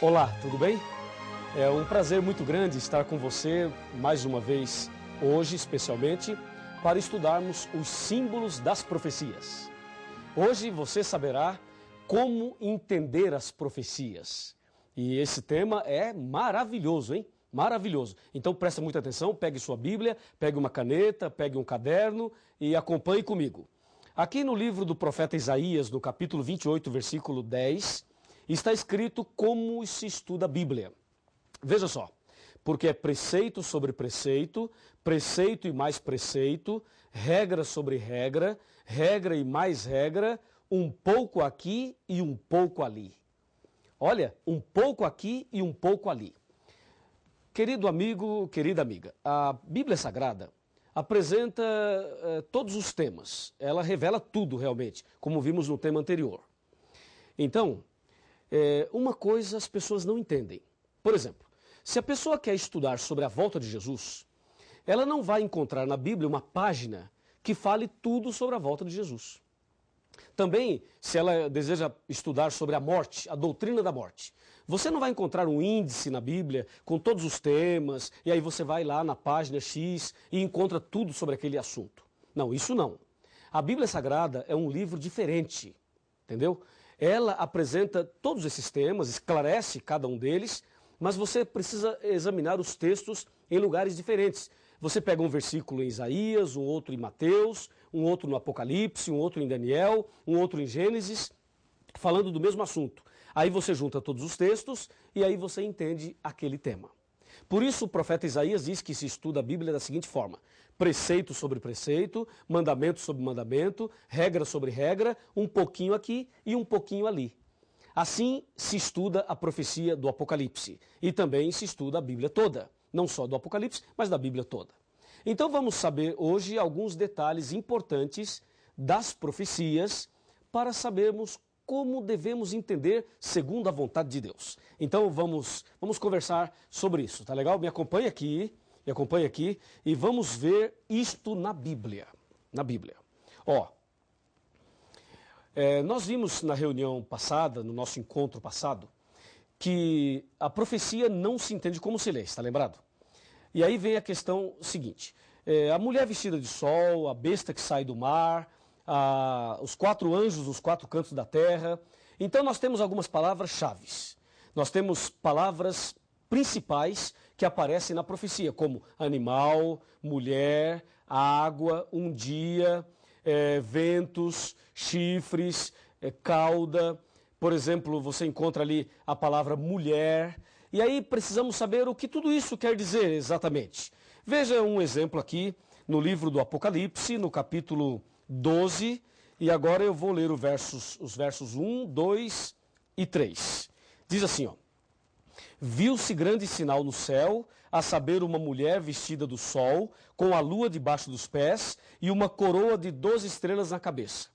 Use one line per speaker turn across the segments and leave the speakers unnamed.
Olá, tudo bem? É um prazer muito grande estar com você mais uma vez, hoje especialmente, para estudarmos os símbolos das profecias. Hoje você saberá como entender as profecias. E esse tema é maravilhoso, hein? Maravilhoso. Então presta muita atenção, pegue sua Bíblia, pegue uma caneta, pegue um caderno e acompanhe comigo. Aqui no livro do profeta Isaías, no capítulo 28, versículo 10, está escrito como se estuda a Bíblia. Veja só, porque é preceito sobre preceito, preceito e mais preceito, regra sobre regra, regra e mais regra, um pouco aqui e um pouco ali. Olha, um pouco aqui e um pouco ali. Querido amigo, querida amiga, a Bíblia Sagrada apresenta todos os temas. Ela revela tudo realmente, como vimos no tema anterior. Então, uma coisa as pessoas não entendem. Por exemplo, se a pessoa quer estudar sobre a volta de Jesus, ela não vai encontrar na Bíblia uma página que fale tudo sobre a volta de Jesus. Também, se ela deseja estudar sobre a morte, a doutrina da morte, você não vai encontrar um índice na Bíblia com todos os temas, e aí você vai lá na página X e encontra tudo sobre aquele assunto. Não, isso não. A Bíblia Sagrada é um livro diferente, entendeu? Ela apresenta todos esses temas, esclarece cada um deles, mas você precisa examinar os textos em lugares diferentes. Você pega um versículo em Isaías, um outro em Mateus, um outro no Apocalipse, um outro em Daniel, um outro em Gênesis, falando do mesmo assunto. Aí você junta todos os textos e aí você entende aquele tema. Por isso o profeta Isaías diz que se estuda a Bíblia da seguinte forma: preceito sobre preceito, mandamento sobre mandamento, regra sobre regra, um pouquinho aqui e um pouquinho ali. Assim se estuda a profecia do Apocalipse e também se estuda a Bíblia toda, não só do Apocalipse, mas da Bíblia toda. Então vamos saber hoje alguns detalhes importantes das profecias para sabermos como devemos entender segundo a vontade de Deus. Então vamos conversar sobre isso, tá legal? Me acompanhe aqui e vamos ver isto na Bíblia. Na Bíblia. Nós vimos na reunião passada, no nosso encontro passado, que a profecia não se entende como se lê, está lembrado? E aí vem a questão seguinte: a mulher vestida de sol, a besta que sai do mar, os 4 anjos nos 4 cantos da terra. Então nós temos algumas palavras-chave. Nós temos palavras principais que aparecem na profecia, como animal, mulher, água, um dia, ventos, chifres, cauda. Por exemplo, você encontra ali a palavra mulher. E aí precisamos saber o que tudo isso quer dizer exatamente. Veja um exemplo aqui no livro do Apocalipse, no capítulo 12, e agora eu vou ler os versos 1, 2 e 3. Diz assim, viu-se grande sinal no céu, a saber uma mulher vestida do sol, com a lua debaixo dos pés e uma coroa de 12 estrelas na cabeça,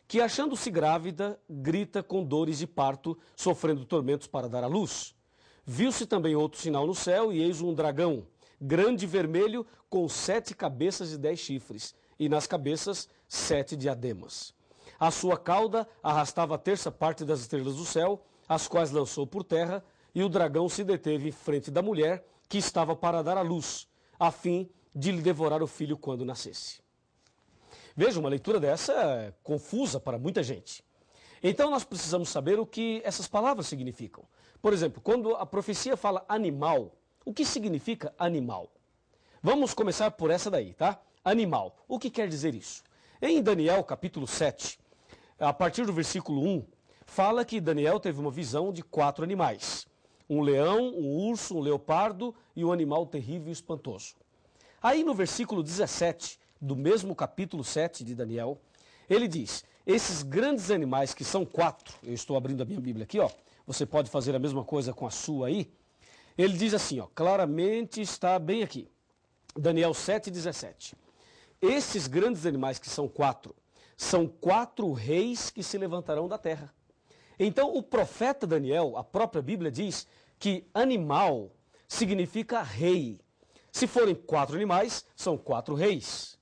que achando-se grávida, grita com dores de parto, sofrendo tormentos para dar à luz. Viu-se também outro sinal no céu, e eis um dragão, grande e vermelho, com 7 cabeças e 10 chifres, e nas cabeças 7 diademas. A sua cauda arrastava a terça parte das estrelas do céu, as quais lançou por terra, e o dragão se deteve em frente da mulher, que estava para dar à luz, a fim de lhe devorar o filho quando nascesse. Veja, uma leitura dessa é confusa para muita gente. Então nós precisamos saber o que essas palavras significam. Por exemplo, quando a profecia fala animal, o que significa animal? Vamos começar por essa daí, tá? Animal. O que quer dizer isso? Em Daniel, capítulo 7, a partir do versículo 1, fala que Daniel teve uma visão de 4 animais. Um leão, um urso, um leopardo e um animal terrível e espantoso. Aí no versículo 17, do mesmo capítulo 7 de Daniel, ele diz: esses grandes animais, que são 4, eu estou abrindo a minha Bíblia aqui, você pode fazer a mesma coisa com a sua aí. Ele diz assim, claramente está bem aqui, Daniel 7,17. Esses grandes animais, que são 4, são 4 reis que se levantarão da terra. Então o profeta Daniel, a própria Bíblia diz que animal significa rei. Se forem 4 animais, são 4 reis.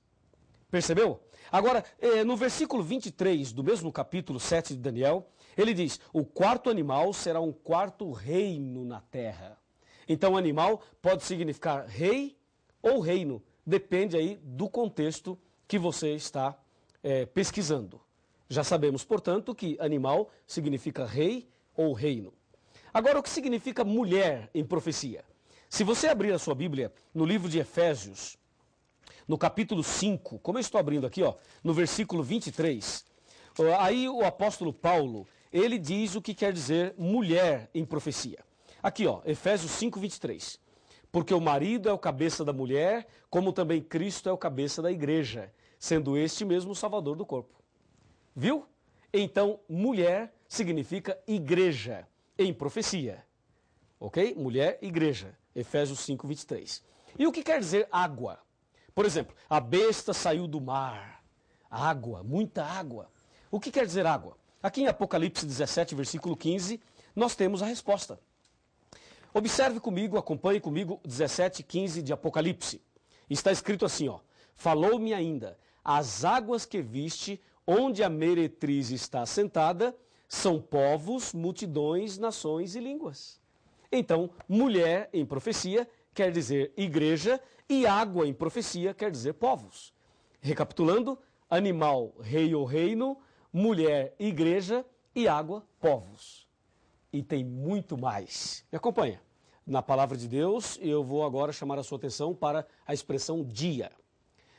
Percebeu? Agora, no versículo 23 do mesmo capítulo 7 de Daniel, Ele diz, o quarto animal será um quarto reino na terra. Então, animal pode significar rei ou reino, depende aí do contexto que você está pesquisando. Já sabemos, portanto, que animal significa rei ou reino. Agora, o que significa mulher em profecia? Se você abrir a sua Bíblia no livro de Efésios, no capítulo 5, como eu estou abrindo aqui, ó, no versículo 23, aí o apóstolo Paulo, ele diz o que quer dizer mulher em profecia. Aqui, ó, Efésios 5, 23. Porque o marido é o cabeça da mulher, como também Cristo é o cabeça da igreja, sendo este mesmo o salvador do corpo. Viu? Então, mulher significa igreja em profecia. Ok? Mulher, igreja. Efésios 5, 23. E o que quer dizer água? Por exemplo, a besta saiu do mar. Água, muita água. O que quer dizer água? Aqui em Apocalipse 17, versículo 15, nós temos a resposta. Observe comigo, acompanhe comigo 17, 15 de Apocalipse. Está escrito assim, ó. Falou-me ainda, as águas que viste, onde a meretriz está assentada, são povos, multidões, nações e línguas. Então, mulher em profecia quer dizer igreja e água em profecia quer dizer povos. Recapitulando, animal, rei ou reino, mulher, igreja e água, povos. E tem muito mais. Me acompanha. Na palavra de Deus, eu vou agora chamar a sua atenção para a expressão dia.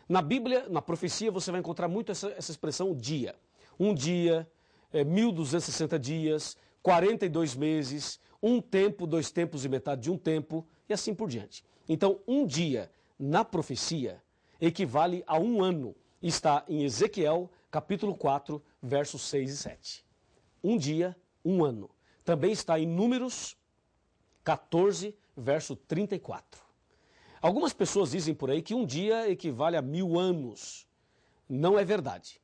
Na Bíblia, na profecia, você vai encontrar muito essa expressão dia. Um dia, 1260 dias, 42 meses, um tempo, 2 tempos e metade de um tempo, e assim por diante. Então, um dia na profecia equivale a um ano. Está em Ezequiel, capítulo 4, versos 6 e 7. Um dia, um ano. Também está em Números 14, verso 34. Algumas pessoas dizem por aí que um dia equivale a 1000 anos. Não é verdade.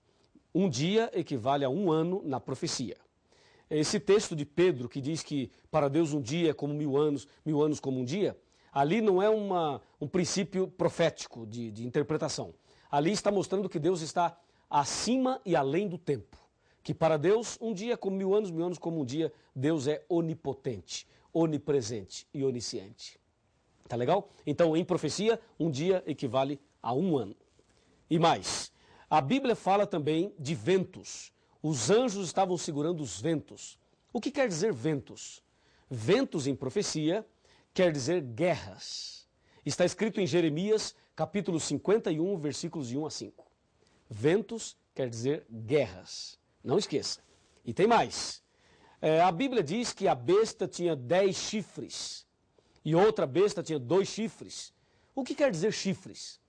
Um dia equivale a um ano na profecia. Esse texto de Pedro que diz que para Deus um dia é como 1000 anos como um dia, ali não é um princípio profético de interpretação. Ali está mostrando que Deus está acima e além do tempo. Que para Deus um dia é como 1000 anos como um dia. Deus é onipotente, onipresente e onisciente. Tá legal? Então, em profecia, um dia equivale a um ano. E mais, a Bíblia fala também de ventos. Os anjos estavam segurando os ventos. O que quer dizer ventos? Ventos em profecia quer dizer guerras. Está escrito em Jeremias, capítulo 51, versículos de 1 a 5. Ventos quer dizer guerras. Não esqueça. E tem mais. A Bíblia diz que a besta tinha 10 chifres e outra besta tinha 2 chifres. O que quer dizer chifres?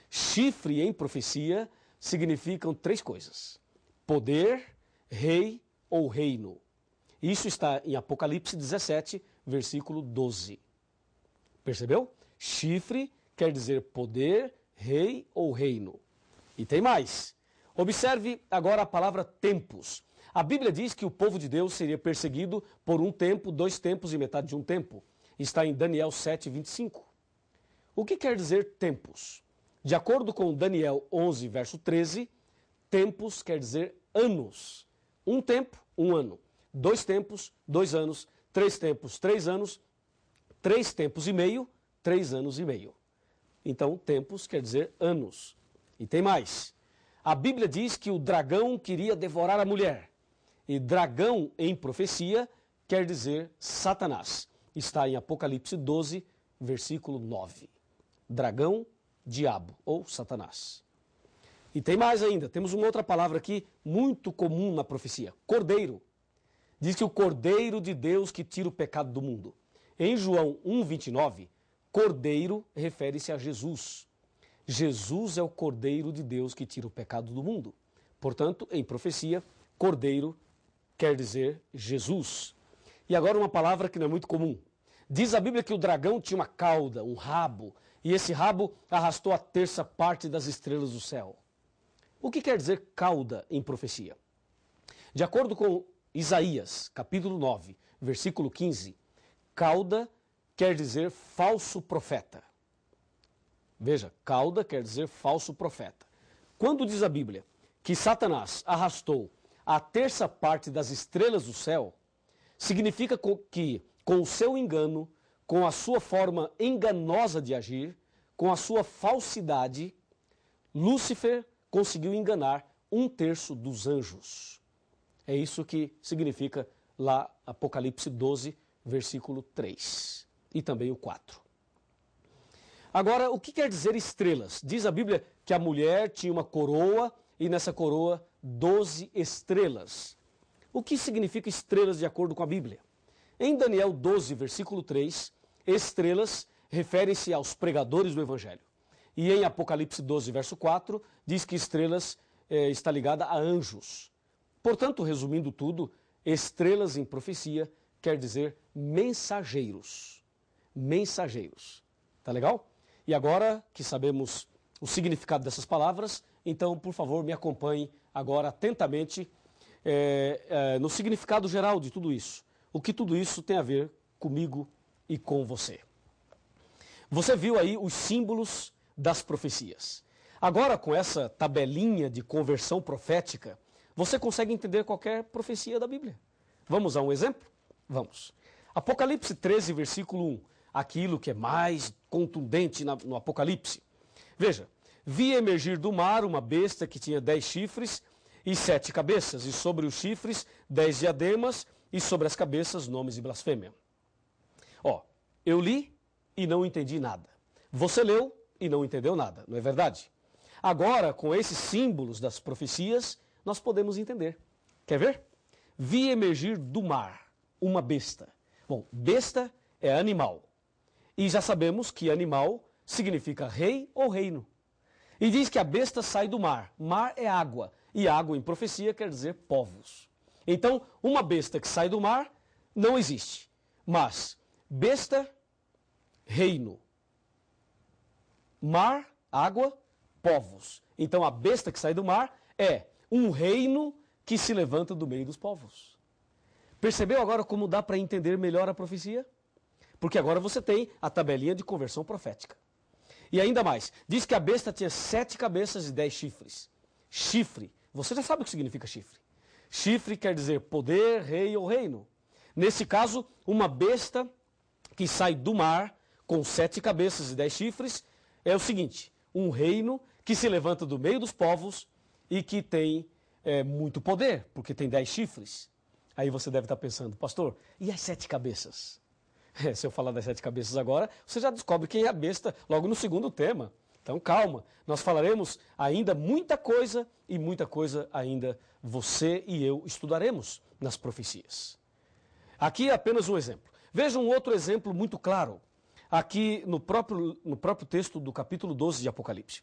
Chifre em profecia significam 3 coisas: poder, rei ou reino. Isso está em Apocalipse 17, versículo 12. Percebeu? Chifre quer dizer poder, rei ou reino. E tem mais. Observe agora a palavra tempos. A Bíblia diz que o povo de Deus seria perseguido por um tempo, 2 tempos e metade de um tempo. Está em Daniel 7, 25. O que quer dizer tempos? De acordo com Daniel 11, verso 13, tempos quer dizer anos. Um tempo, um ano. 2 tempos, 2 anos. 3 tempos, 3 anos. 3 tempos e meio, 3 anos e meio. Então, tempos quer dizer anos. E tem mais. A Bíblia diz que o dragão queria devorar a mulher. E dragão em profecia quer dizer Satanás. Está em Apocalipse 12, versículo 9. Dragão, diabo ou Satanás. E tem mais ainda, temos uma outra palavra aqui muito comum na profecia: cordeiro. Diz que o cordeiro de Deus que tira o pecado do mundo. Em João 1,29, cordeiro refere-se a Jesus. Jesus é o cordeiro de Deus que tira o pecado do mundo. Portanto, em profecia, cordeiro quer dizer Jesus. E agora uma palavra que não é muito comum. Diz a Bíblia que o dragão tinha uma cauda, um rabo, e esse rabo arrastou a terça parte das estrelas do céu. O que quer dizer cauda em profecia? De acordo com Isaías, capítulo 9, versículo 15, cauda quer dizer falso profeta. Veja, cauda quer dizer falso profeta. Quando diz a Bíblia que Satanás arrastou a terça parte das estrelas do céu, significa que, com o seu engano, com a sua forma enganosa de agir, com a sua falsidade, Lúcifer conseguiu enganar 1/3 dos anjos. É isso que significa lá Apocalipse 12, versículo 3 e também o 4. Agora, o que quer dizer estrelas? Diz a Bíblia que a mulher tinha uma coroa e nessa coroa 12 estrelas. O que significa estrelas de acordo com a Bíblia? Em Daniel 12, versículo 3, estrelas referem-se aos pregadores do Evangelho. E em Apocalipse 12, verso 4, diz que estrelas está ligada a anjos. Portanto, resumindo tudo, estrelas em profecia quer dizer mensageiros. Mensageiros. Tá legal? E agora que sabemos o significado dessas palavras, então, por favor, me acompanhe agora atentamente no significado geral de tudo isso. O que tudo isso tem a ver comigo e com você. Você viu aí os símbolos das profecias. Agora, com essa tabelinha de conversão profética, você consegue entender qualquer profecia da Bíblia. Vamos a um exemplo? Vamos. Apocalipse 13, versículo 1. Aquilo que é mais contundente no Apocalipse. Veja, vi emergir do mar uma besta que tinha 10 chifres e 7 cabeças, e sobre os chifres 10 diademas, e sobre as cabeças nomes de blasfêmia. Ó, eu li e não entendi nada. Você leu e não entendeu nada, não é verdade? Agora, com esses símbolos das profecias, nós podemos entender. Quer ver? Vi emergir do mar uma besta. Bom, besta é animal. E já sabemos que animal significa rei ou reino. E diz que a besta sai do mar. Mar é água. E água em profecia quer dizer povos. Então, uma besta que sai do mar não existe. Mas, besta, reino. Mar, água, povos. Então, a besta que sai do mar é um reino que se levanta do meio dos povos. Percebeu agora como dá para entender melhor a profecia? Porque agora você tem a tabelinha de conversão profética. E ainda mais, diz que a besta tinha 7 cabeças e 10 chifres. Chifre, você já sabe o que significa chifre. Chifre quer dizer poder, rei ou reino. Nesse caso, uma besta que sai do mar com 7 cabeças e 10 chifres é o seguinte, um reino que se levanta do meio dos povos e que tem muito poder, porque tem 10 chifres. Aí você deve estar pensando, pastor, e as 7 cabeças? Se eu falar das 7 cabeças agora, você já descobre quem é a besta logo no segundo tema. Então calma, nós falaremos ainda muita coisa e muita coisa ainda você e eu estudaremos nas profecias. Aqui é apenas um exemplo. Veja um outro exemplo muito claro, aqui no próprio texto do capítulo 12 de Apocalipse.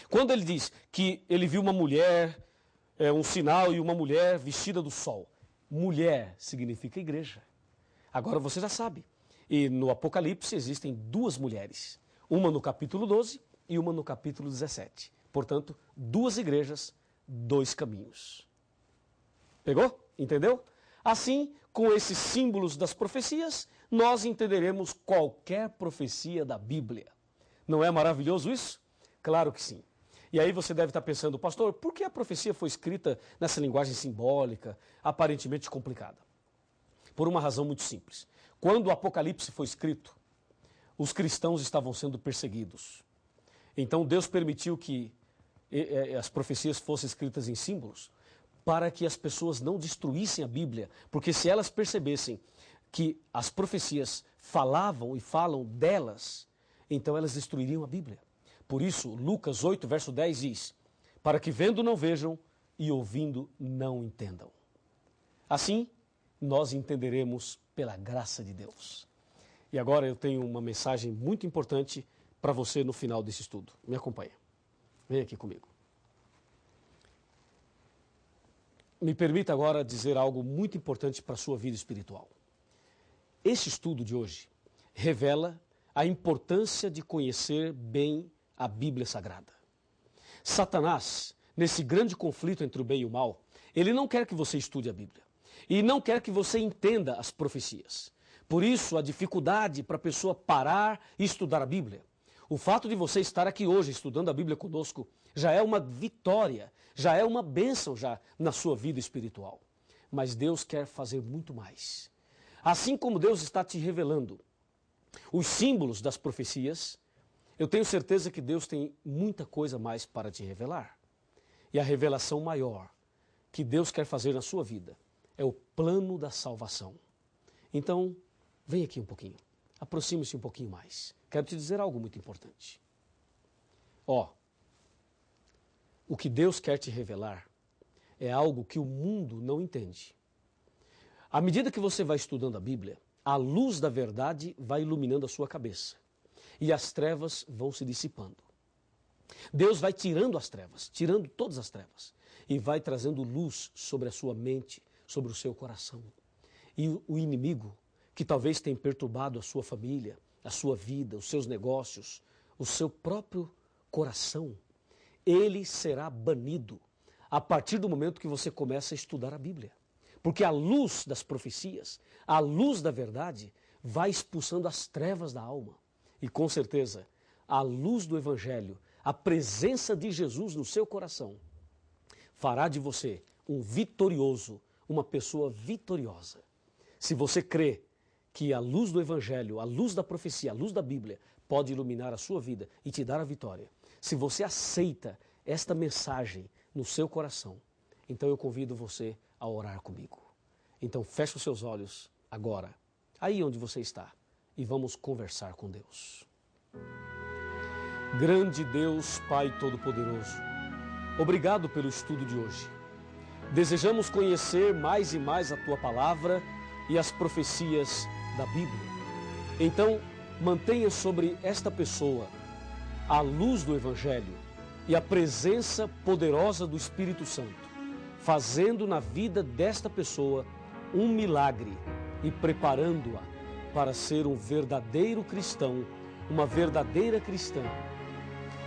Quando ele diz que ele viu uma mulher, um sinal e uma mulher vestida do sol. Mulher significa igreja. Agora você já sabe. E no Apocalipse existem 2 mulheres. Uma no capítulo 12 e uma no capítulo 17. Portanto, 2 igrejas, 2 caminhos. Pegou? Entendeu? Assim, com esses símbolos das profecias, nós entenderemos qualquer profecia da Bíblia. Não é maravilhoso isso? Claro que sim. E aí você deve estar pensando, pastor, por que a profecia foi escrita nessa linguagem simbólica, aparentemente complicada? Por uma razão muito simples. Quando o Apocalipse foi escrito, os cristãos estavam sendo perseguidos. Então Deus permitiu que as profecias fossem escritas em símbolos para que as pessoas não destruíssem a Bíblia. Porque se elas percebessem que as profecias falavam e falam delas, então elas destruiriam a Bíblia. Por isso, Lucas 8, verso 10 diz, para que vendo não vejam e ouvindo não entendam. Assim, nós entenderemos pela graça de Deus. E agora eu tenho uma mensagem muito importante para você no final desse estudo. Me acompanha. Vem aqui comigo. Me permita agora dizer algo muito importante para a sua vida espiritual. Este estudo de hoje revela a importância de conhecer bem a Bíblia Sagrada. Satanás, nesse grande conflito entre o bem e o mal, ele não quer que você estude a Bíblia. E não quer que você entenda as profecias. Por isso, a dificuldade para a pessoa parar e estudar a Bíblia. O fato de você estar aqui hoje estudando a Bíblia conosco já é uma vitória, já é uma bênção já na sua vida espiritual. Mas Deus quer fazer muito mais. Assim como Deus está te revelando os símbolos das profecias, eu tenho certeza que Deus tem muita coisa mais para te revelar. E a revelação maior que Deus quer fazer na sua vida é o plano da salvação. Então, vem aqui um pouquinho. Aproxime-se um pouquinho mais. Quero te dizer algo muito importante. O que Deus quer te revelar é algo que o mundo não entende. À medida que você vai estudando a Bíblia, a luz da verdade vai iluminando a sua cabeça e as trevas vão se dissipando. Deus vai tirando as trevas, tirando todas as trevas e vai trazendo luz sobre a sua mente, sobre o seu coração. E o inimigo, que talvez tenha perturbado a sua família, a sua vida, os seus negócios, o seu próprio coração, ele será banido a partir do momento que você começa a estudar a Bíblia. Porque a luz das profecias, a luz da verdade, vai expulsando as trevas da alma. E com certeza, a luz do Evangelho, a presença de Jesus no seu coração, fará de você um vitorioso, uma pessoa vitoriosa. Se você crê que a luz do Evangelho, a luz da profecia, a luz da Bíblia pode iluminar a sua vida e te dar a vitória, se você aceita esta mensagem no seu coração, então eu convido você a orar comigo. Então feche os seus olhos agora, aí onde você está, e vamos conversar com Deus. Grande Deus, Pai Todo-Poderoso, obrigado pelo estudo de hoje. Desejamos conhecer mais e mais a Tua Palavra e as profecias da Bíblia. Então, mantenha sobre esta pessoa a luz do Evangelho e a presença poderosa do Espírito Santo, fazendo na vida desta pessoa um milagre e preparando-a para ser um verdadeiro cristão, uma verdadeira cristã.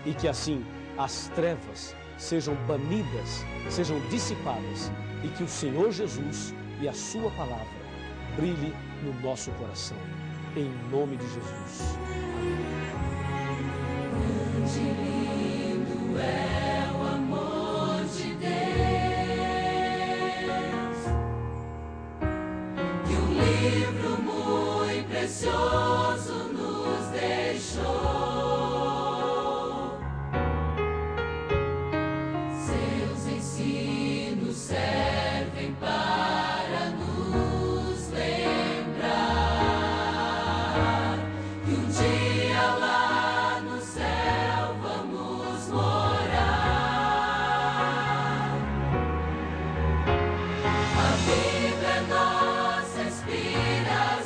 E que assim as trevas sejam banidas, sejam dissipadas e que o Senhor Jesus e a sua palavra brilhe no nosso coração. Em nome de Jesus.
Lindo é o amor de Deus, que um livro muito precioso nos deixou. Seus ensinos servem para nos lembrar que um dia lá no céu vamos morar. A Bíblia é nossa inspiração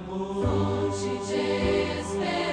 fonte de esperança.